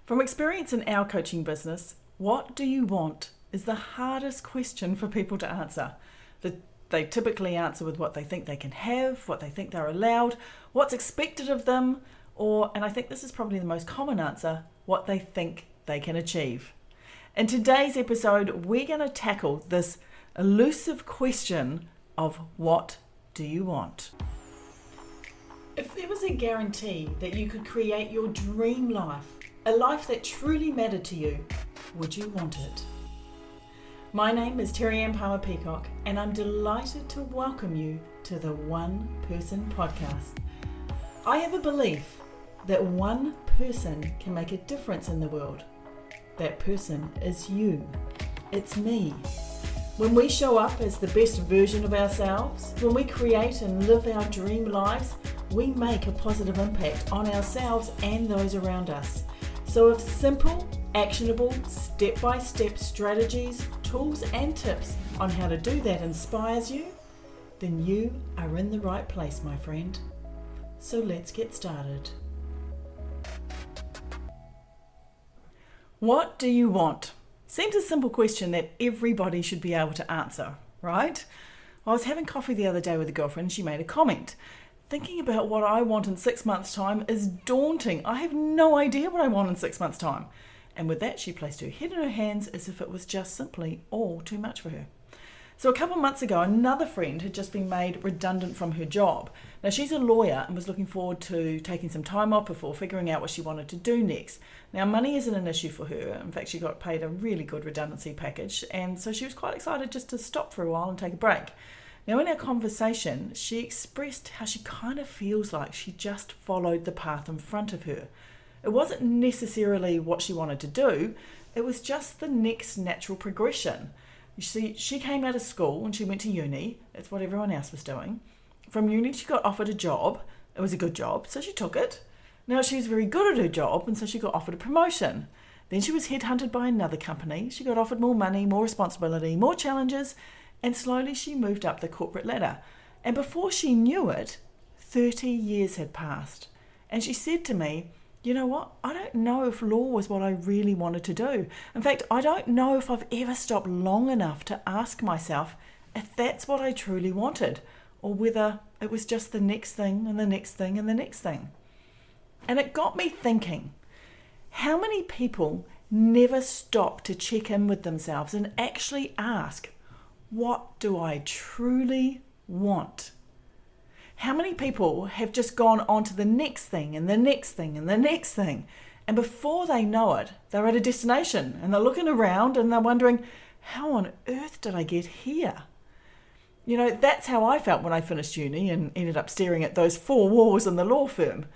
From experience in our coaching business, what do you want is the hardest question for people to answer. They typically answer with what they think they can have, what they think they're allowed, what's expected of them, and I think this is probably the most common answer, what they think they can achieve. In today's episode, we're going to tackle this elusive question of what do you want? If there was a guarantee that you could create your dream life, a life that truly mattered to you, would you want it? My name is Terriane Palmer-Peacock, and I'm delighted to welcome you to the One Person Podcast. I have a belief that one person can make a difference in the world. That person is you. It's me. When we show up as the best version of ourselves, when we create and live our dream lives, we make a positive impact on ourselves and those around us. So if simple, actionable, step-by-step strategies, tools and tips on how to do that inspires you, then you are in the right place, my friend. So let's get started. What do you want? Seems a simple question that everybody should be able to answer, right? I was having coffee the other day with a girlfriend and she made a comment. Thinking about what I want in 6 months' time is daunting. I have no idea what I want in 6 months' time. And with that, she placed her head in her hands as if it was just simply all too much for her. So a couple of months ago, another friend had just been made redundant from her job. Now, she's a lawyer and was looking forward to taking some time off before figuring out what she wanted to do next. Now, money isn't an issue for her. In fact, she got paid a really good redundancy package, and so she was quite excited just to stop for a while and take a break. Now, in our conversation, she expressed how she kind of feels like she just followed the path in front of her. It wasn't necessarily what she wanted to do, it was just the next natural progression. You see, she came out of school and she went to uni. That's what everyone else was doing. From uni, she got offered a job. It was a good job, so she took it. Now, she was very good at her job, and so she got offered a promotion. Then she was headhunted by another company. She got offered more money, more responsibility, more challenges, and slowly she moved up the corporate ladder. And before she knew it, 30 years had passed. And she said to me, you know what, I don't know if law was what I really wanted to do. In fact, I don't know if I've ever stopped long enough to ask myself if that's what I truly wanted, or whether it was just the next thing and the next thing and the next thing. And it got me thinking, how many people never stop to check in with themselves and actually ask, what do I truly want? How many people have just gone on to the next thing and the next thing and the next thing, and before they know it, they're at a destination and they're looking around and they're wondering, how on earth did I get here? You know, that's how I felt when I finished uni and ended up staring at those four walls in the law firm.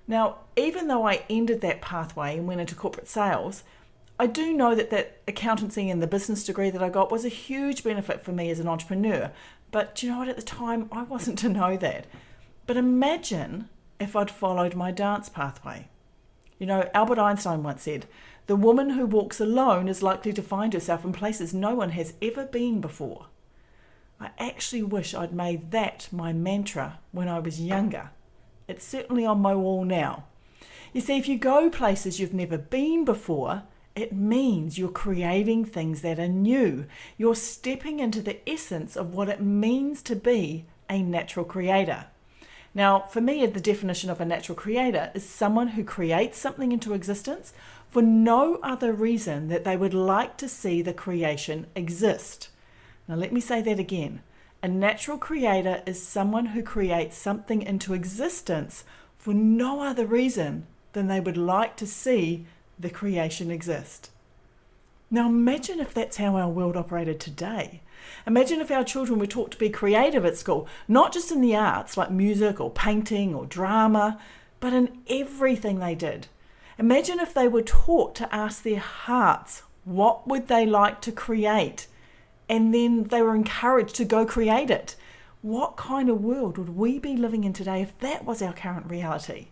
Now, even though I ended that pathway and went into corporate sales, I do know that accountancy and the business degree that I got was a huge benefit for me as an entrepreneur. But you know what, at the time, I wasn't to know that. But imagine if I'd followed my dance pathway. You know, Albert Einstein once said, the woman who walks alone is likely to find herself in places no one has ever been before. I actually wish I'd made that my mantra when I was younger. It's certainly on my wall now. You see, if you go places you've never been before, it means you're creating things that are new. You're stepping into the essence of what it means to be a natural creator. Now, for me, the definition of a natural creator is someone who creates something into existence for no other reason that they would like to see the creation exist. Now, let me say that again. A natural creator is someone who creates something into existence for no other reason than they would like to see the creation exist. Now imagine if that's how our world operated today. Imagine if our children were taught to be creative at school, not just in the arts like music or painting or drama, but in everything they did. Imagine if they were taught to ask their hearts, what would they like to create? And then they were encouraged to go create it. What kind of world would we be living in today if that was our current reality?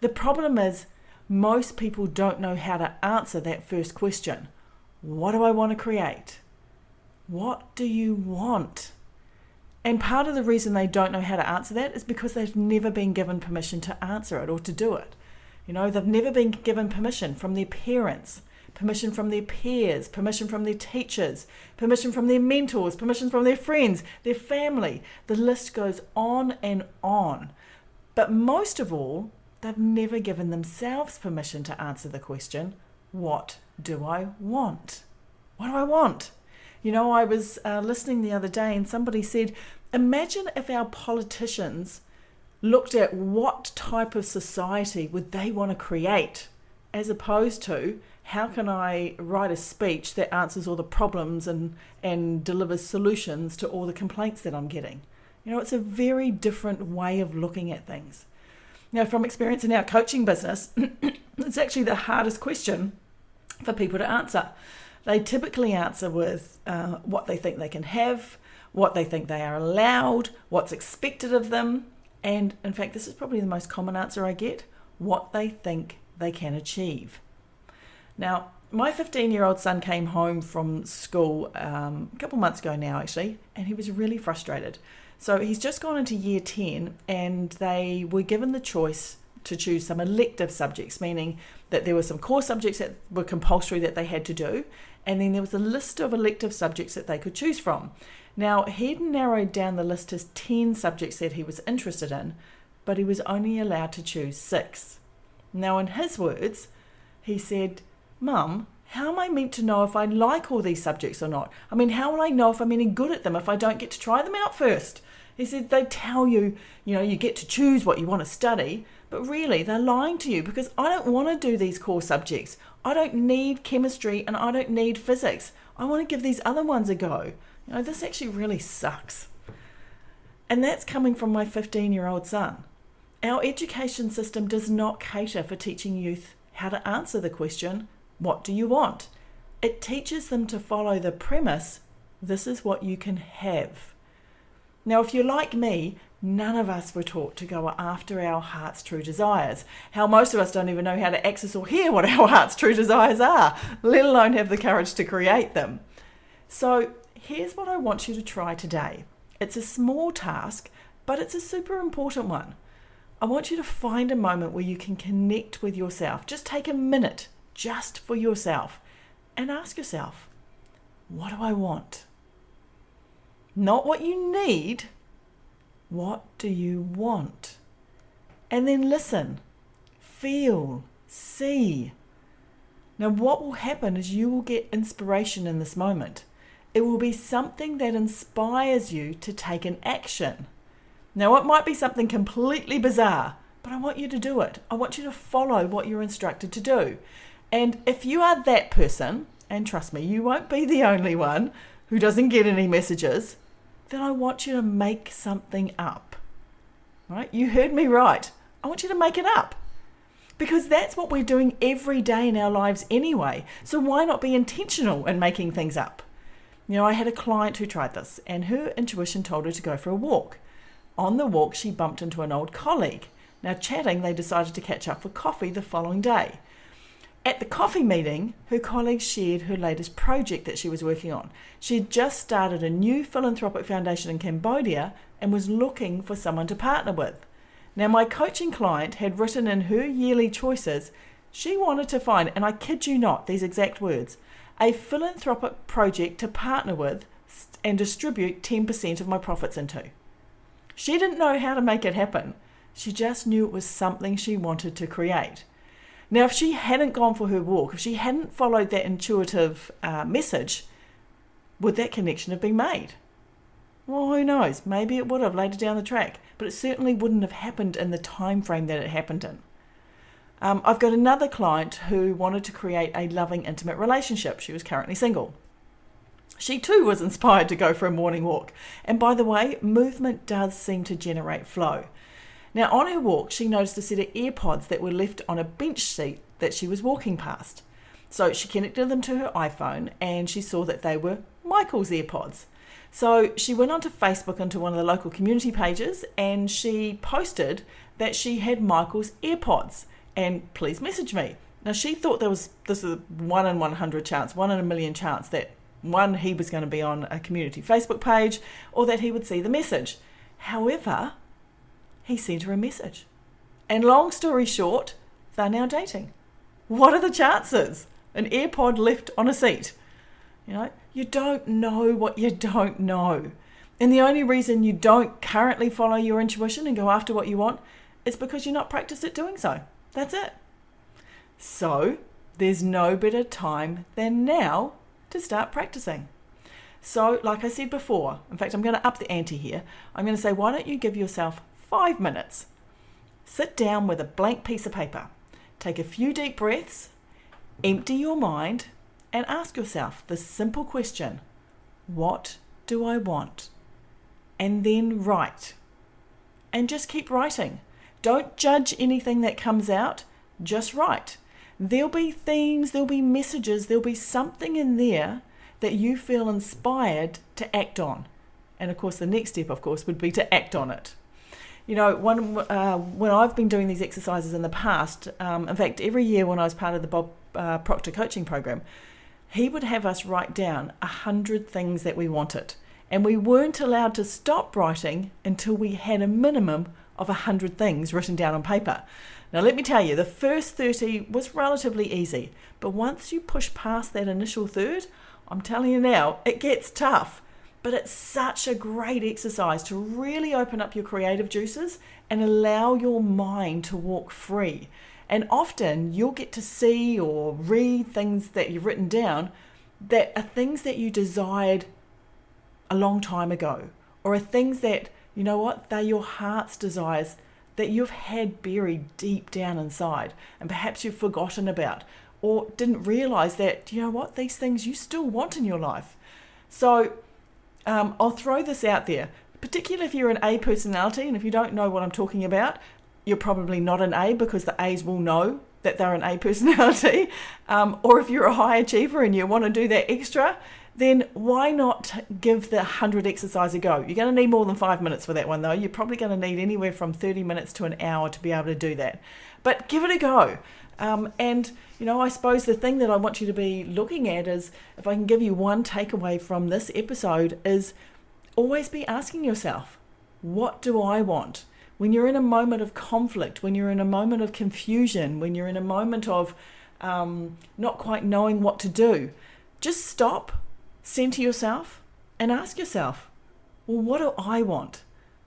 The problem is, most people don't know how to answer that first question. What do I want to create? What do you want? And part of the reason they don't know how to answer that is because they've never been given permission to answer it or to do it. They've never been given permission from their parents, permission from their peers, permission from their teachers, permission from their mentors, permission from their friends, their family. The list goes on and on. But most of all, they've never given themselves permission to answer the question, what do I want? What do I want? I was listening the other day and somebody said, imagine if our politicians looked at what type of society would they want to create, as opposed to how can I write a speech that answers all the problems and delivers solutions to all the complaints that I'm getting. It's a very different way of looking at things. Now, from experience in our coaching business, it's actually the hardest question for people to answer. They typically answer with what they think they can have, what they think they are allowed, what's expected of them, and in fact, this is probably the most common answer I get, what they think they can achieve. Now, my 15-year-old son came home from school a couple months ago now, actually, and he was really frustrated. So he's just gone into year 10, and they were given the choice to choose some elective subjects, meaning that there were some core subjects that were compulsory that they had to do, and then there was a list of elective subjects that they could choose from. Now, he'd narrowed down the list to 10 subjects that he was interested in, but he was only allowed to choose 6. Now, in his words, he said, Mum, how am I meant to know if I like all these subjects or not? I mean, how will I know if I'm any good at them if I don't get to try them out first? He said, they tell you, you get to choose what you want to study, but really they're lying to you because I don't want to do these core subjects. I don't need chemistry and I don't need physics. I want to give these other ones a go. This actually really sucks. And that's coming from my 15-year-old son. Our education system does not cater for teaching youth how to answer the question, what do you want? It teaches them to follow the premise, this is what you can have. Now, if you're like me, none of us were taught to go after our heart's true desires. How most of us don't even know how to access or hear what our heart's true desires are, let alone have the courage to create them. So here's what I want you to try today. It's a small task, but it's a super important one. I want you to find a moment where you can connect with yourself. Just take a minute just for yourself and ask yourself, what do I want? Not what you need, what do you want? And then listen, feel, see. Now what will happen is you will get inspiration in this moment. It will be something that inspires you to take an action. Now it might be something completely bizarre, but I want you to do it. I want you to follow what you're instructed to do. And if you are that person, and trust me, you won't be the only one who doesn't get any messages, then I want you to make something up. Right? You heard me right. I want you to make it up. Because that's what we're doing every day in our lives anyway. So why not be intentional in making things up? I had a client who tried this, and her intuition told her to go for a walk. On the walk, she bumped into an old colleague. Now, chatting, they decided to catch up for coffee the following day. At the coffee meeting, her colleague shared her latest project that she was working on. She had just started a new philanthropic foundation in Cambodia and was looking for someone to partner with. Now, my coaching client had written in her yearly choices, she wanted to find, and I kid you not, these exact words, a philanthropic project to partner with and distribute 10% of my profits into. She didn't know how to make it happen. She just knew it was something she wanted to create. Now, if she hadn't gone for her walk, if she hadn't followed that intuitive message, would that connection have been made? Well, who knows? Maybe it would have later down the track, but it certainly wouldn't have happened in the time frame that it happened in. I've got another client who wanted to create a loving, intimate relationship. She was currently single. She too was inspired to go for a morning walk. And by the way, movement does seem to generate flow. Now, on her walk, she noticed a set of AirPods that were left on a bench seat that she was walking past. So she connected them to her iPhone and she saw that they were Michael's AirPods. So she went onto Facebook into one of the local community pages and she posted that she had Michael's AirPods and please message me. Now, she thought this is a 1 in 100 chance, 1 in a million chance that one, he was going to be on a community Facebook page or that he would see the message. However, he sent her a message. And long story short, they're now dating. What are the chances? An AirPod left on a seat. You don't know what you don't know. And the only reason you don't currently follow your intuition and go after what you want is because you're not practiced at doing so. That's it. So there's no better time than now to start practicing. So like I said before, in fact, I'm going to up the ante here. I'm going to say, why don't you give yourself 5 minutes? Sit down with a blank piece of paper. Take a few deep breaths, empty your mind, and ask yourself the simple question, what do I want? And then write. And just keep writing. Don't judge anything that comes out, just write. There'll be themes, there'll be messages, there'll be something in there that you feel inspired to act on. And of course, the next step, of course, would be to act on it. When I've been doing these exercises in the past, in fact, every year when I was part of the Bob Proctor coaching program, he would have us write down 100 things that we wanted. And we weren't allowed to stop writing until we had a minimum of 100 things written down on paper. Now, let me tell you, the first 30 was relatively easy. But once you push past that initial third, I'm telling you now, it gets tough. But it's such a great exercise to really open up your creative juices and allow your mind to walk free. And often you'll get to see or read things that you've written down that are things that you desired a long time ago, or are things that, they're your heart's desires that you've had buried deep down inside and perhaps you've forgotten about or didn't realize that, these things you still want in your life. So I'll throw this out there, particularly if you're an A personality, and if you don't know what I'm talking about, you're probably not an A because the A's will know that they're an A personality. Or if you're a high achiever and you want to do that extra, then why not give the 100 exercise a go? You're going to need more than 5 minutes for that one though. You're probably going to need anywhere from 30 minutes to an hour to be able to do that. But give it a go. I suppose the thing that I want you to be looking at is, if I can give you one takeaway from this episode, is always be asking yourself, what do I want? When you're in a moment of conflict, when you're in a moment of confusion, when you're in a moment of not quite knowing what to do, just stop, center yourself, and ask yourself, well, what do I want?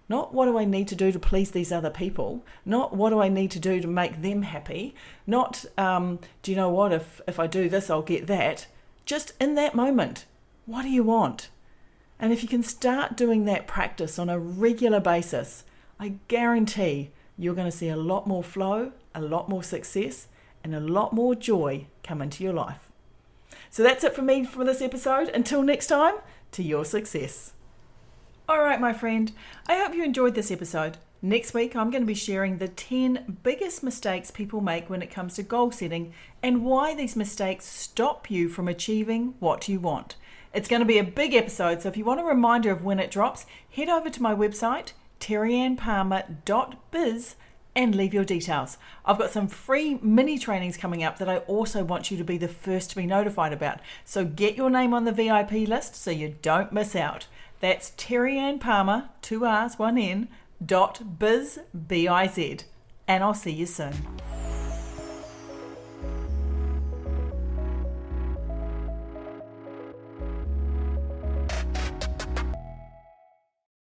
Not what do I need to do to please these other people, not what do I need to do to make them happy, not, do you know what, if I do this, I'll get that. Just in that moment, what do you want? And if you can start doing that practice on a regular basis, I guarantee you're going to see a lot more flow, a lot more success, and a lot more joy come into your life. So that's it from me for this episode. Until next time, to your success. All right, my friend, I hope you enjoyed this episode. Next week, I'm going to be sharing the 10 biggest mistakes people make when it comes to goal setting and why these mistakes stop you from achieving what you want. It's going to be a big episode, so if you want a reminder of when it drops, head over to my website, terrianepalmer.biz, and leave your details. I've got some free mini trainings coming up that I also want you to be the first to be notified about. So get your name on the VIP list so you don't miss out. That's Terriane Palmer, 2 R's, 1 N, .biz, B-I-Z. And I'll see you soon.